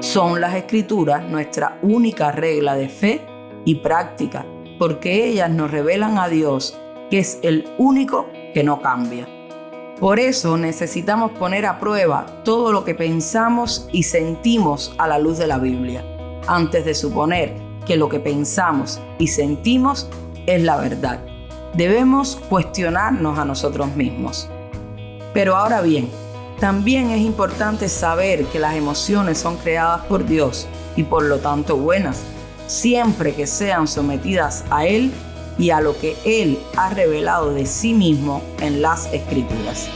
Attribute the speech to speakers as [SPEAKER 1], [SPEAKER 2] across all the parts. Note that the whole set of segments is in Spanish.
[SPEAKER 1] Son las Escrituras nuestra única regla de fe y práctica, porque ellas nos revelan a Dios, que es el único que no cambia. Por eso necesitamos poner a prueba todo lo que pensamos y sentimos a la luz de la Biblia, antes de suponer que lo que pensamos y sentimos es la verdad. Debemos cuestionarnos a nosotros mismos. Pero ahora bien, también es importante saber que las emociones son creadas por Dios y por lo tanto buenas, siempre que sean sometidas a Él y a lo que Él ha revelado de sí mismo en las Escrituras.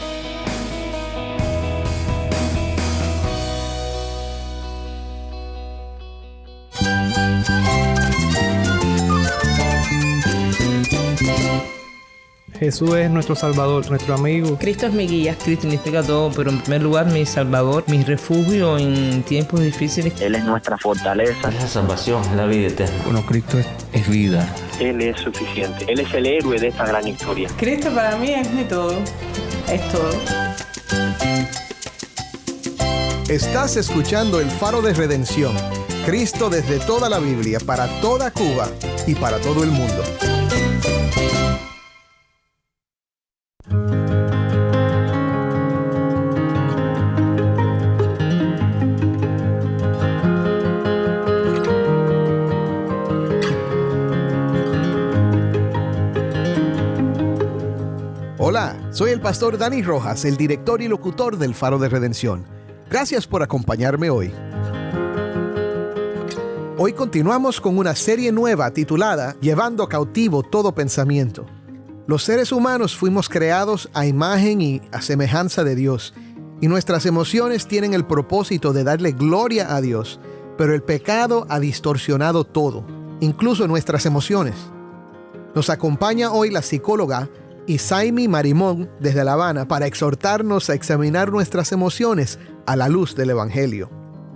[SPEAKER 2] Jesús es nuestro Salvador, nuestro amigo.
[SPEAKER 3] Cristo es mi guía. Cristo significa todo, pero en primer lugar mi Salvador, mi refugio en tiempos difíciles.
[SPEAKER 4] Él es nuestra fortaleza.
[SPEAKER 5] Es la salvación, es la vida eterna.
[SPEAKER 2] Bueno, Cristo es vida.
[SPEAKER 4] Él es suficiente. Él es el héroe de esta gran historia.
[SPEAKER 6] Cristo para mí es mi todo. Es todo.
[SPEAKER 7] Estás escuchando El Faro de Redención. Cristo desde toda la Biblia, para toda Cuba y para todo el mundo. Hola, soy el pastor Dani Rojas, el director y locutor del Faro de Redención. Gracias por acompañarme hoy. Hoy continuamos con una serie nueva titulada Llevando cautivo todo pensamiento. Los seres humanos fuimos creados a imagen y a semejanza de Dios, y nuestras emociones tienen el propósito de darle gloria a Dios, pero el pecado ha distorsionado todo, incluso nuestras emociones. Nos acompaña hoy la psicóloga Isaimi Marimón desde La Habana para exhortarnos a examinar nuestras emociones a la luz del Evangelio.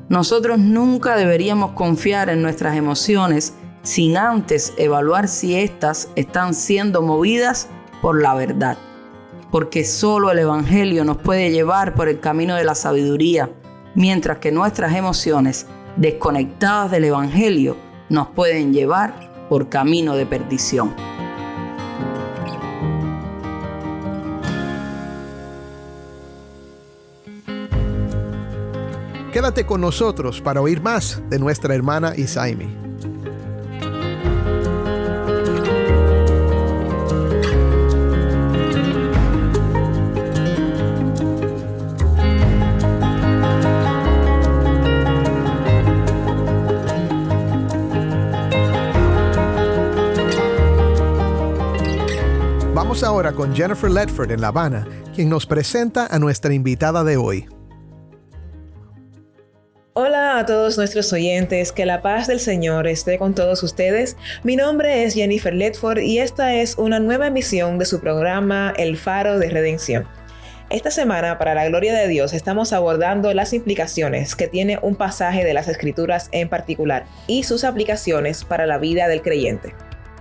[SPEAKER 1] Nosotros nunca deberíamos confiar en nuestras emociones sin antes evaluar si éstas están siendo movidas por la verdad, porque solo el Evangelio nos puede llevar por el camino de la sabiduría, mientras que nuestras emociones, desconectadas del Evangelio, nos pueden llevar por camino de perdición.
[SPEAKER 7] Quédate con nosotros para oír más de nuestra hermana Isaimi. Vamos ahora con Jennifer Ledford en La Habana, quien nos presenta a nuestra invitada de hoy.
[SPEAKER 8] Hola a todos nuestros oyentes, que la paz del Señor esté con todos ustedes. Mi nombre es Jennifer Ledford y esta es una nueva emisión de su programa El Faro de Redención. Esta semana, para la gloria de Dios, estamos abordando las implicaciones que tiene un pasaje de las Escrituras en particular y sus aplicaciones para la vida del creyente.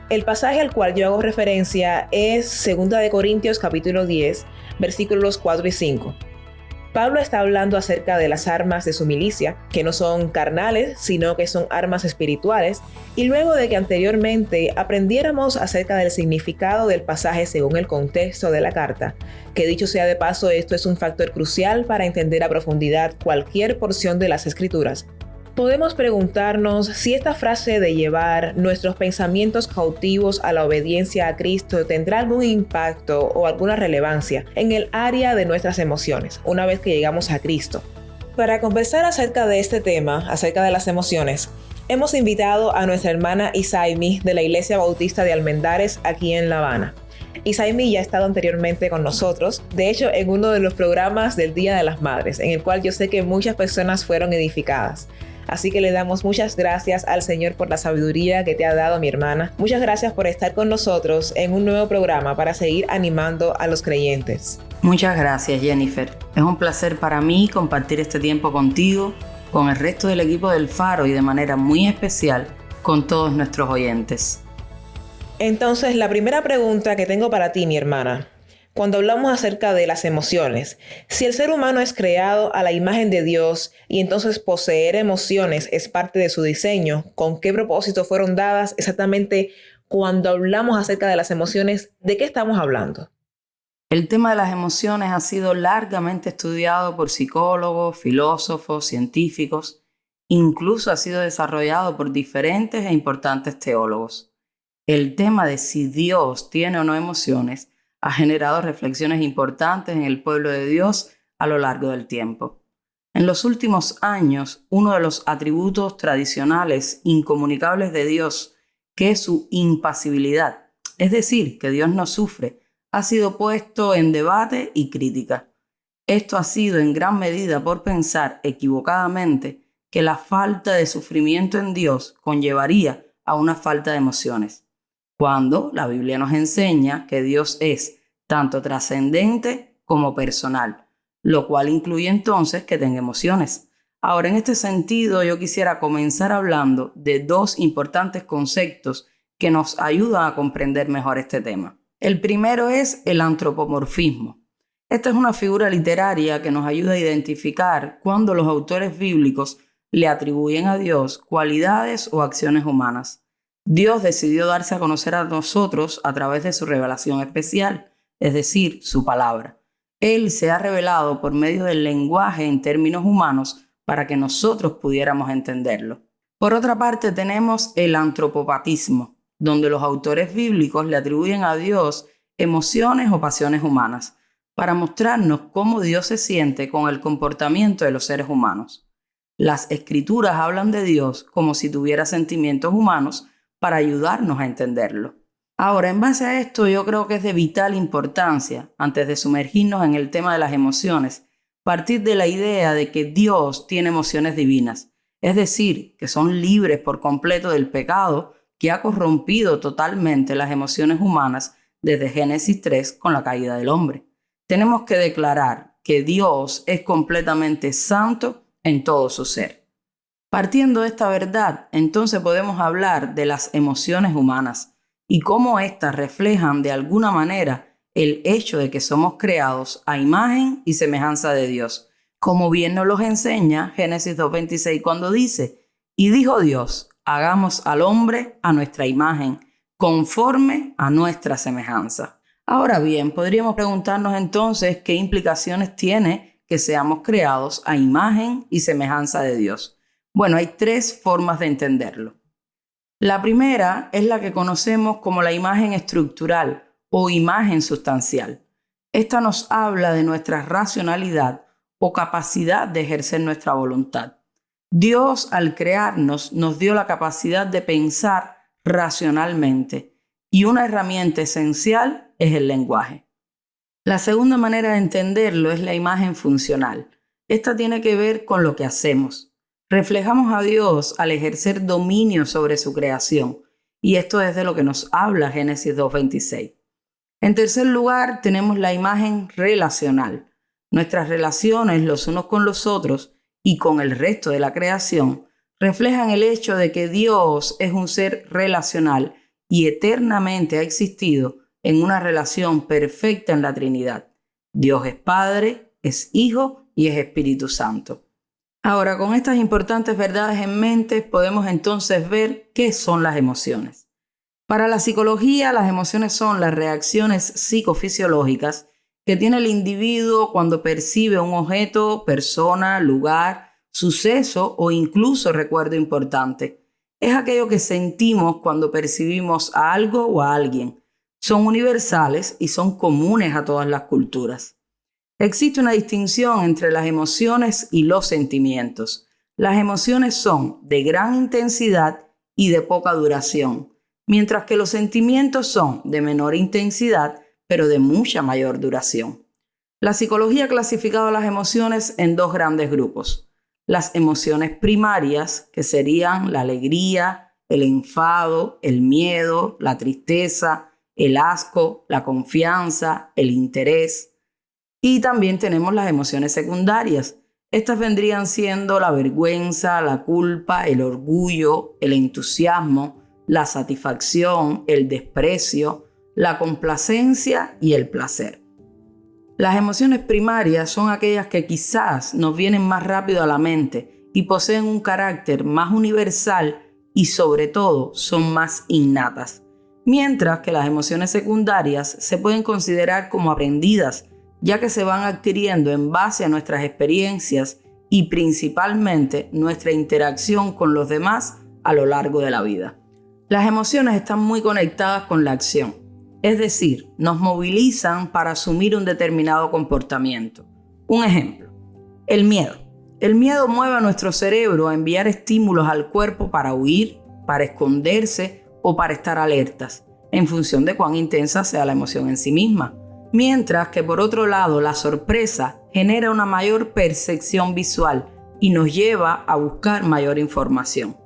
[SPEAKER 8] El pasaje al cual yo hago referencia es 2 Corintios capítulo 10, versículos 4 y 5. Pablo está hablando acerca de las armas de su milicia, que no son carnales, sino que son armas espirituales, y luego de que anteriormente aprendiéramos acerca del significado del pasaje según el contexto de la carta, que dicho sea de paso, esto es un factor crucial para entender a profundidad cualquier porción de las Escrituras, podemos preguntarnos si esta frase de llevar nuestros pensamientos cautivos a la obediencia a Cristo tendrá algún impacto o alguna relevancia en el área de nuestras emociones una vez que llegamos a Cristo. Para conversar acerca de este tema, acerca de las emociones, hemos invitado a nuestra hermana Isaimi de la Iglesia Bautista de Almendares aquí en La Habana. Isaimi ya ha estado anteriormente con nosotros, de hecho en uno de los programas del Día de las Madres, en el cual yo sé que muchas personas fueron edificadas. Así que le damos muchas gracias al Señor por la sabiduría que te ha dado, mi hermana. Muchas gracias por estar con nosotros en un nuevo programa para seguir animando a los creyentes.
[SPEAKER 1] Muchas gracias, Jennifer. Es un placer para mí compartir este tiempo contigo, con el resto del equipo del Faro y de manera muy especial con todos nuestros oyentes.
[SPEAKER 8] Entonces, la primera pregunta que tengo para ti, mi hermana. cuando hablamos acerca de las emociones. Si el ser humano es creado a la imagen de Dios y entonces poseer emociones es parte de su diseño, ¿con qué propósito fueron dadas? Exactamente, cuando hablamos acerca de las emociones, ¿de qué estamos hablando?
[SPEAKER 1] El tema de las emociones ha sido largamente estudiado por psicólogos, filósofos, científicos, incluso ha sido desarrollado por diferentes e importantes teólogos. El tema de si Dios tiene o no emociones ha generado reflexiones importantes en el pueblo de Dios a lo largo del tiempo. En los últimos años, uno de los atributos tradicionales incomunicables de Dios, que es su impasibilidad, es decir, que Dios no sufre, ha sido puesto en debate y crítica. Esto ha sido en gran medida por pensar equivocadamente que la falta de sufrimiento en Dios conllevaría a una falta de emociones, cuando la Biblia nos enseña que Dios es tanto trascendente como personal, lo cual incluye entonces que tenga emociones. Ahora, en este sentido, yo quisiera comenzar hablando de dos importantes conceptos que nos ayudan a comprender mejor este tema. El primero es el antropomorfismo. Esta es una figura literaria que nos ayuda a identificar cuando los autores bíblicos le atribuyen a Dios cualidades o acciones humanas. Dios decidió darse a conocer a nosotros a través de su revelación especial, es decir, su palabra. Él se ha revelado por medio del lenguaje en términos humanos para que nosotros pudiéramos entenderlo. Por otra parte, tenemos el antropopatismo, donde los autores bíblicos le atribuyen a Dios emociones o pasiones humanas, para mostrarnos cómo Dios se siente con el comportamiento de los seres humanos. Las Escrituras hablan de Dios como si tuviera sentimientos humanos para ayudarnos a entenderlo. Ahora, en base a esto, yo creo que es de vital importancia, antes de sumergirnos en el tema de las emociones, partir de la idea de que Dios tiene emociones divinas, es decir, que son libres por completo del pecado que ha corrompido totalmente las emociones humanas desde Génesis 3 con la caída del hombre. Tenemos que declarar que Dios es completamente santo en todo su ser. Partiendo de esta verdad, entonces podemos hablar de las emociones humanas y cómo éstas reflejan de alguna manera el hecho de que somos creados a imagen y semejanza de Dios, como bien nos los enseña Génesis 2:26 cuando dice: «Y dijo Dios, hagamos al hombre a nuestra imagen, conforme a nuestra semejanza». Ahora bien, podríamos preguntarnos entonces qué implicaciones tiene que seamos creados a imagen y semejanza de Dios. Bueno, hay tres formas de entenderlo. La primera es la que conocemos como la imagen estructural o imagen sustancial. Esta nos habla de nuestra racionalidad o capacidad de ejercer nuestra voluntad. Dios, al crearnos, nos dio la capacidad de pensar racionalmente y una herramienta esencial es el lenguaje. La segunda manera de entenderlo es la imagen funcional. Esta tiene que ver con lo que hacemos. Reflejamos a Dios al ejercer dominio sobre su creación, y esto es de lo que nos habla Génesis 2:26. En tercer lugar, tenemos la imagen relacional. Nuestras relaciones los unos con los otros y con el resto de la creación reflejan el hecho de que Dios es un ser relacional y eternamente ha existido en una relación perfecta en la Trinidad. Dios es Padre, es Hijo y es Espíritu Santo. Ahora, con estas importantes verdades en mente, podemos entonces ver qué son las emociones. Para la psicología, las emociones son las reacciones psicofisiológicas que tiene el individuo cuando percibe un objeto, persona, lugar, suceso o incluso recuerdo importante. Es aquello que sentimos cuando percibimos a algo o a alguien. Son universales y son comunes a todas las culturas. Existe una distinción entre las emociones y los sentimientos. Las emociones son de gran intensidad y de poca duración, mientras que los sentimientos son de menor intensidad, pero de mucha mayor duración. La psicología ha clasificado las emociones en dos grandes grupos. Las emociones primarias, que serían la alegría, el enfado, el miedo, la tristeza, el asco, la confianza, el interés. Y también tenemos las emociones secundarias. Estas vendrían siendo la vergüenza, la culpa, el orgullo, el entusiasmo, la satisfacción, el desprecio, la complacencia y el placer. Las emociones primarias son aquellas que quizás nos vienen más rápido a la mente y poseen un carácter más universal y sobre todo son más innatas, mientras que las emociones secundarias se pueden considerar como aprendidas, ya que se van adquiriendo en base a nuestras experiencias y principalmente nuestra interacción con los demás a lo largo de la vida. Las emociones están muy conectadas con la acción, es decir, nos movilizan para asumir un determinado comportamiento. Un ejemplo, el miedo. El miedo mueve a nuestro cerebro a enviar estímulos al cuerpo para huir, para esconderse o para estar alertas, en función de cuán intensa sea la emoción en sí misma. Mientras que por otro lado, la sorpresa genera una mayor percepción visual y nos lleva a buscar mayor información.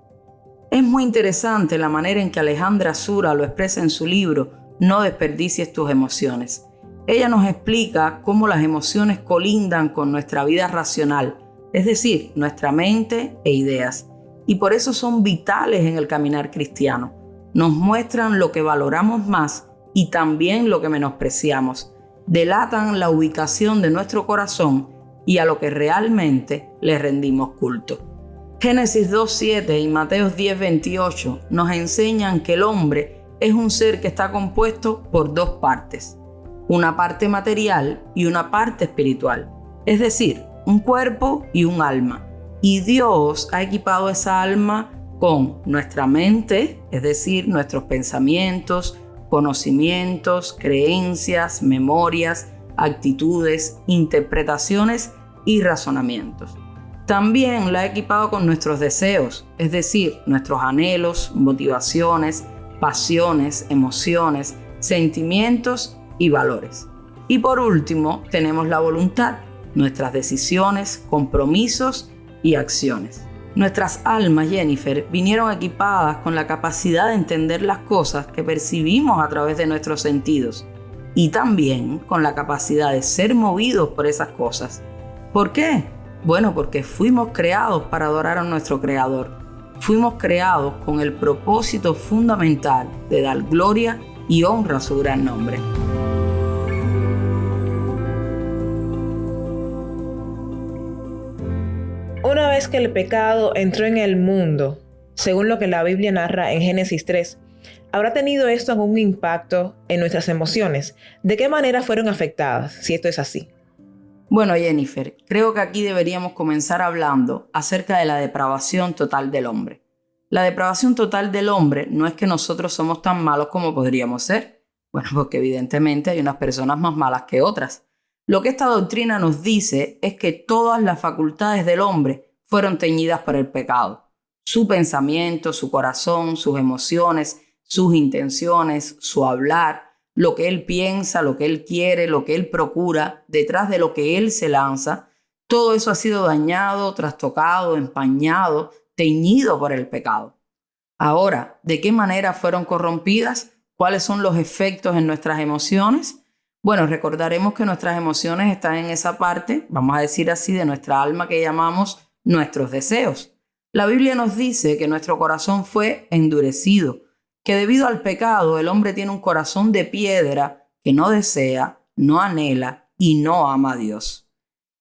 [SPEAKER 1] Es muy interesante la manera en que Alejandra Sura lo expresa en su libro No desperdicies tus emociones. Ella nos explica cómo las emociones colindan con nuestra vida racional, es decir, nuestra mente e ideas, y por eso son vitales en el caminar cristiano. Nos muestran lo que valoramos más y también lo que menospreciamos. Delatan la ubicación de nuestro corazón y a lo que realmente le rendimos culto. Génesis 2:7 y Mateo 10:28 nos enseñan que el hombre es un ser que está compuesto por dos partes, una parte material y una parte espiritual, es decir, un cuerpo y un alma. Y Dios ha equipado esa alma con nuestra mente, es decir, nuestros pensamientos, conocimientos, creencias, memorias, actitudes, interpretaciones y razonamientos. También la ha equipado con nuestros deseos, es decir, nuestros anhelos, motivaciones, pasiones, emociones, sentimientos y valores. Y por último, tenemos la voluntad, nuestras decisiones, compromisos y acciones. Nuestras almas, Jennifer, vinieron equipadas con la capacidad de entender las cosas que percibimos a través de nuestros sentidos y también con la capacidad de ser movidos por esas cosas. ¿Por qué? Bueno, porque fuimos creados para adorar a nuestro Creador. Fuimos creados con el propósito fundamental de dar gloria y honra a su gran nombre.
[SPEAKER 8] Una vez que el pecado entró en el mundo, según lo que la Biblia narra en Génesis 3, ¿habrá tenido esto algún impacto en nuestras emociones? ¿De qué manera fueron afectadas, si esto es así?
[SPEAKER 1] Bueno, Jennifer, creo que aquí deberíamos comenzar hablando acerca de la depravación total del hombre. La depravación total del hombre no es que nosotros somos tan malos como podríamos ser. Bueno, porque evidentemente hay unas personas más malas que otras. Lo que esta doctrina nos dice es que todas las facultades del hombre fueron teñidas por el pecado. Su pensamiento, su corazón, sus emociones, sus intenciones, su hablar, lo que él piensa, lo que él quiere, lo que él procura, detrás de lo que él se lanza, todo eso ha sido dañado, trastocado, empañado, teñido por el pecado. Ahora, ¿de qué manera fueron corrompidas? ¿Cuáles son los efectos en nuestras emociones? Bueno, recordaremos que nuestras emociones están en esa parte, vamos a decir así, de nuestra alma que llamamos nuestros deseos. La Biblia nos dice que nuestro corazón fue endurecido, que debido al pecado el hombre tiene un corazón de piedra que no desea, no anhela y no ama a Dios.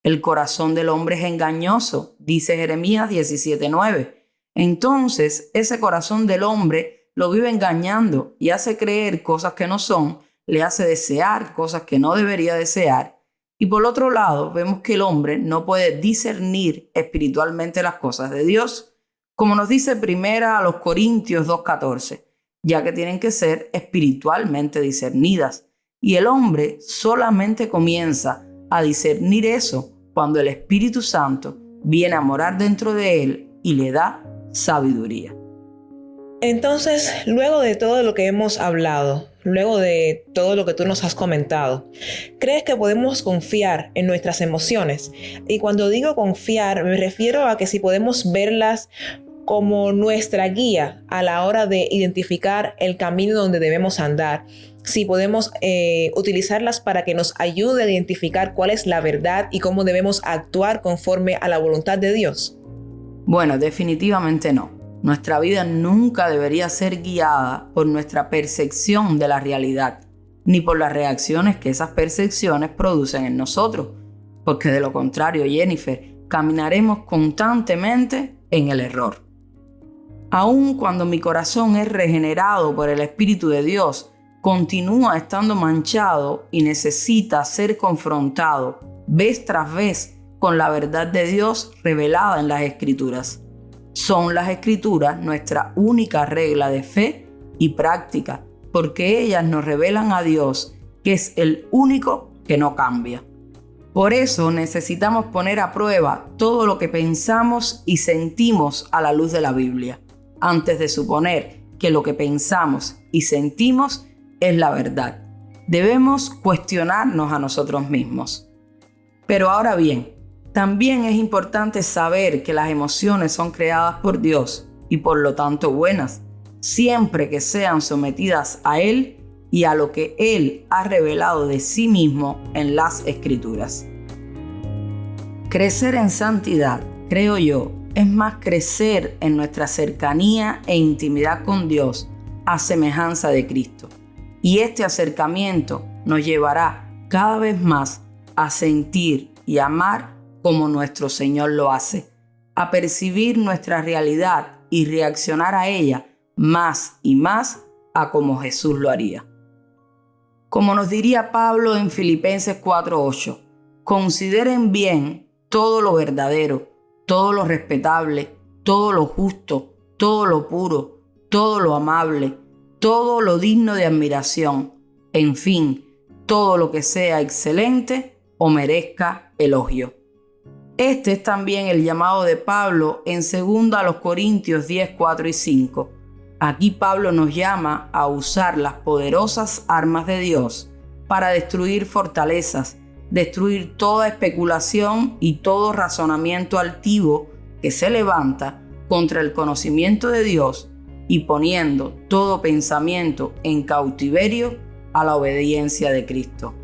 [SPEAKER 1] El corazón del hombre es engañoso, dice Jeremías 17:9. Entonces, ese corazón del hombre lo vive engañando y hace creer cosas que no son, le hace desear cosas que no debería desear. Y por otro lado, vemos que el hombre no puede discernir espiritualmente las cosas de Dios, como nos dice 1 Corintios 2:14. Ya que tienen que ser espiritualmente discernidas. Y el hombre solamente comienza a discernir eso cuando el Espíritu Santo viene a morar dentro de él y le da sabiduría.
[SPEAKER 8] Entonces, luego de todo lo que hemos hablado, luego de todo lo que tú nos has comentado, ¿crees que podemos confiar en nuestras emociones? Y cuando digo confiar, me refiero a que si podemos verlas como nuestra guía a la hora de identificar el camino donde debemos andar, si podemos utilizarlas para que nos ayude a identificar cuál es la verdad y cómo debemos actuar conforme a la voluntad de Dios.
[SPEAKER 1] Bueno, definitivamente no. Nuestra vida nunca debería ser guiada por nuestra percepción de la realidad. ni por las reacciones que esas percepciones producen en nosotros, porque de lo contrario, Jennifer, caminaremos constantemente en el error. Aun cuando mi corazón es regenerado por el Espíritu de Dios, continúa estando manchado y necesita ser confrontado vez tras vez con la verdad de Dios revelada en las Escrituras. Son las Escrituras nuestra única regla de fe y práctica, porque ellas nos revelan a Dios, que es el único que no cambia. Por eso necesitamos poner a prueba todo lo que pensamos y sentimos a la luz de la Biblia, antes de suponer que lo que pensamos y sentimos es la verdad. Debemos cuestionarnos a nosotros mismos. Pero ahora bien, también es importante saber que las emociones son creadas por Dios y por lo tanto buenas, siempre que sean sometidas a Él y a lo que Él ha revelado de sí mismo en las Escrituras. Crecer en santidad, creo yo, es más crecer en nuestra cercanía e intimidad con Dios a semejanza de Cristo. Y este acercamiento nos llevará cada vez más a sentir y amar como nuestro Señor lo hace, a percibir nuestra realidad y reaccionar a ella más y más a como Jesús lo haría. Como nos diría Pablo en Filipenses 4:8, consideren bien todo lo verdadero, todo lo respetable, todo lo justo, todo lo puro, todo lo amable, todo lo digno de admiración, en fin, todo lo que sea excelente o merezca elogio. Este es también el llamado de Pablo en 2 Corintios 10, 4 y 5. Aquí Pablo nos llama a usar las poderosas armas de Dios para destruir fortalezas, destruir toda especulación y todo razonamiento altivo que se levanta contra el conocimiento de Dios y poniendo todo pensamiento en cautiverio a la obediencia de Cristo.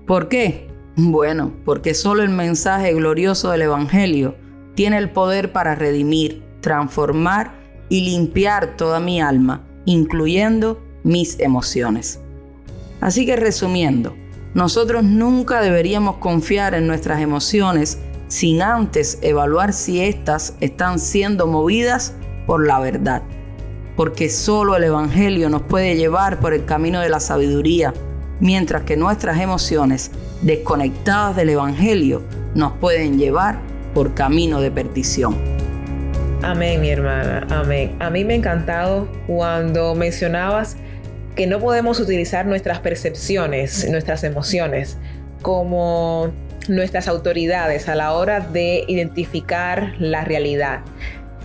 [SPEAKER 1] ¿Por qué? Bueno, porque solo el mensaje glorioso del Evangelio tiene el poder para redimir, transformar y limpiar toda mi alma, incluyendo mis emociones. Así que resumiendo, nosotros nunca deberíamos confiar en nuestras emociones sin antes evaluar si éstas están siendo movidas por la verdad, porque solo el Evangelio nos puede llevar por el camino de la sabiduría, mientras que nuestras emociones, desconectadas del Evangelio, nos pueden llevar por camino de perdición.
[SPEAKER 8] Amén, mi hermana, amén. A mí me ha encantado cuando mencionabas que no podemos utilizar nuestras percepciones, nuestras emociones, como nuestras autoridades a la hora de identificar la realidad.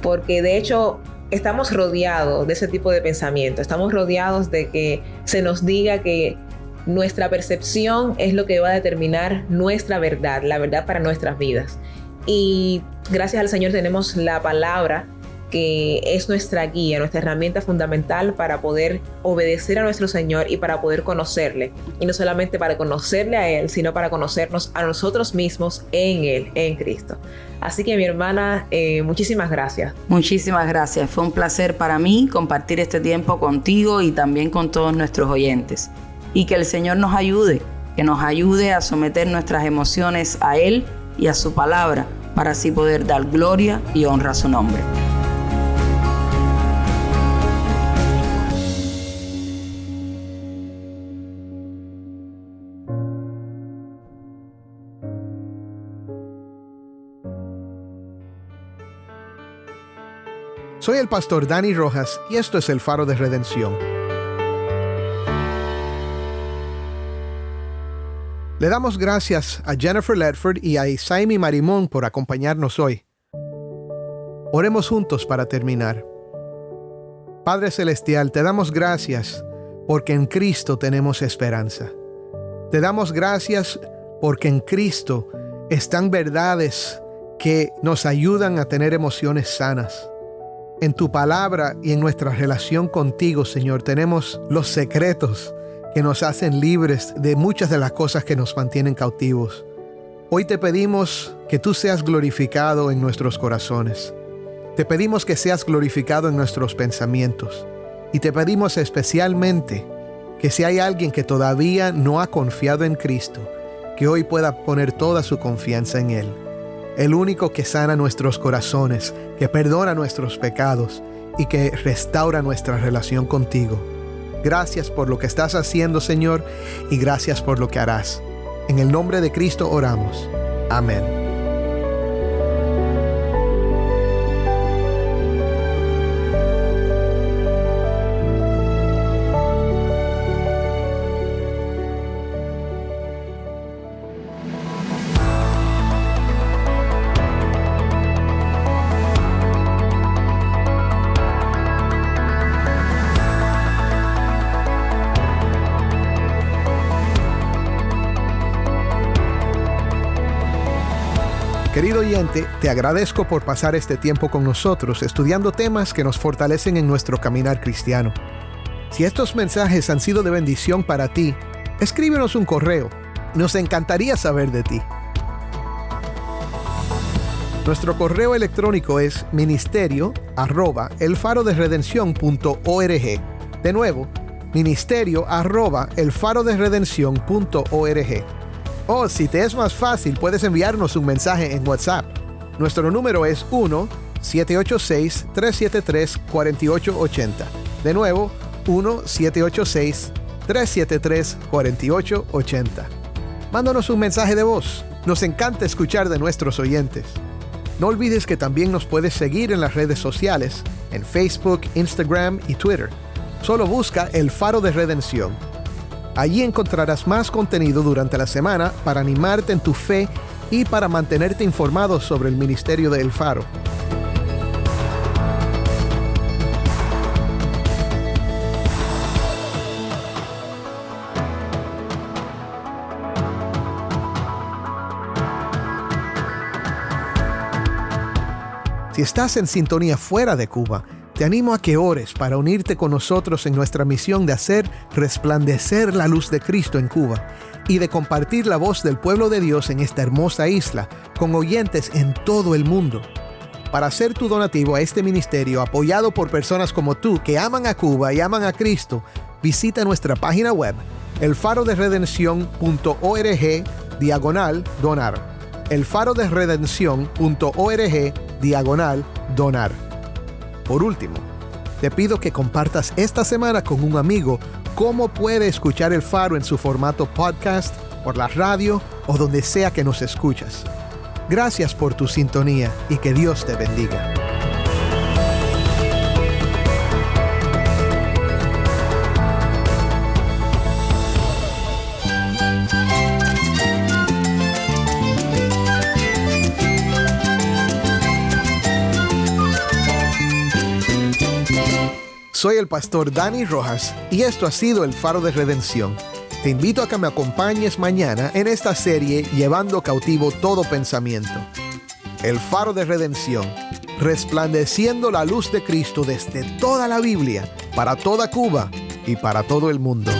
[SPEAKER 8] Porque de hecho estamos rodeados de ese tipo de pensamiento. Estamos rodeados de que se nos diga que nuestra percepción es lo que va a determinar nuestra verdad, la verdad para nuestras vidas. Y gracias al Señor tenemos la palabra, que es nuestra guía, nuestra herramienta fundamental para poder obedecer a nuestro Señor y para poder conocerle. Y no solamente para conocerle a Él, sino para conocernos a nosotros mismos en Él, en Cristo. Así que mi hermana, muchísimas gracias.
[SPEAKER 1] Muchísimas gracias. Fue un placer para mí compartir este tiempo contigo y también con todos nuestros oyentes. Y que el Señor nos ayude, que nos ayude a someter nuestras emociones a Él y a su palabra, para así poder dar gloria y honra a su nombre.
[SPEAKER 7] Soy el pastor Dani Rojas y esto es el Faro de Redención. Le damos gracias a Jennifer Ledford y a Isaimi Marimón por acompañarnos hoy. Oremos juntos para terminar. Padre Celestial, te damos gracias porque en Cristo tenemos esperanza. Te damos gracias porque en Cristo están verdades que nos ayudan a tener emociones sanas. En tu palabra y en nuestra relación contigo, Señor, tenemos los secretos que nos hacen libres de muchas de las cosas que nos mantienen cautivos. Hoy te pedimos que tú seas glorificado en nuestros corazones. Te pedimos que seas glorificado en nuestros pensamientos. Y te pedimos especialmente que si hay alguien que todavía no ha confiado en Cristo, que hoy pueda poner toda su confianza en Él. El único que sana nuestros corazones, que perdona nuestros pecados y que restaura nuestra relación contigo. Gracias por lo que estás haciendo, Señor, y gracias por lo que harás. En el nombre de Cristo oramos. Amén. Querido oyente, te agradezco por pasar este tiempo con nosotros estudiando temas que nos fortalecen en nuestro caminar cristiano. Si estos mensajes han sido de bendición para ti, escríbenos un correo. Nos encantaría saber de ti. Nuestro correo electrónico es ministerio@elfaroderedencion.org. De nuevo, ministerio@elfaroderedencion.org. O si te es más fácil, puedes enviarnos un mensaje en WhatsApp. Nuestro número es 1-786-373-4880. De nuevo, 1-786-373-4880. Mándanos un mensaje de voz. Nos encanta escuchar de nuestros oyentes. No olvides que también nos puedes seguir en las redes sociales, en Facebook, Instagram y Twitter. Solo busca El Faro de Redención. Allí encontrarás más contenido durante la semana para animarte en tu fe y para mantenerte informado sobre el ministerio de El Faro. Si estás en sintonía fuera de Cuba, te animo a que ores para unirte con nosotros en nuestra misión de hacer resplandecer la luz de Cristo en Cuba y de compartir la voz del pueblo de Dios en esta hermosa isla con oyentes en todo el mundo. Para hacer tu donativo a este ministerio apoyado por personas como tú que aman a Cuba y aman a Cristo, visita nuestra página web elfaroderedencion.org/donar. elfaroderedencion.org/donar. Por último, te pido que compartas esta semana con un amigo cómo puede escuchar El Faro en su formato podcast, por la radio o donde sea que nos escuchas. Gracias por tu sintonía y que Dios te bendiga. Soy el pastor Dani Rojas y esto ha sido El Faro de Redención. Te invito a que me acompañes mañana en esta serie Llevando cautivo todo pensamiento. El Faro de Redención, resplandeciendo la luz de Cristo desde toda la Biblia, para toda Cuba y para todo el mundo.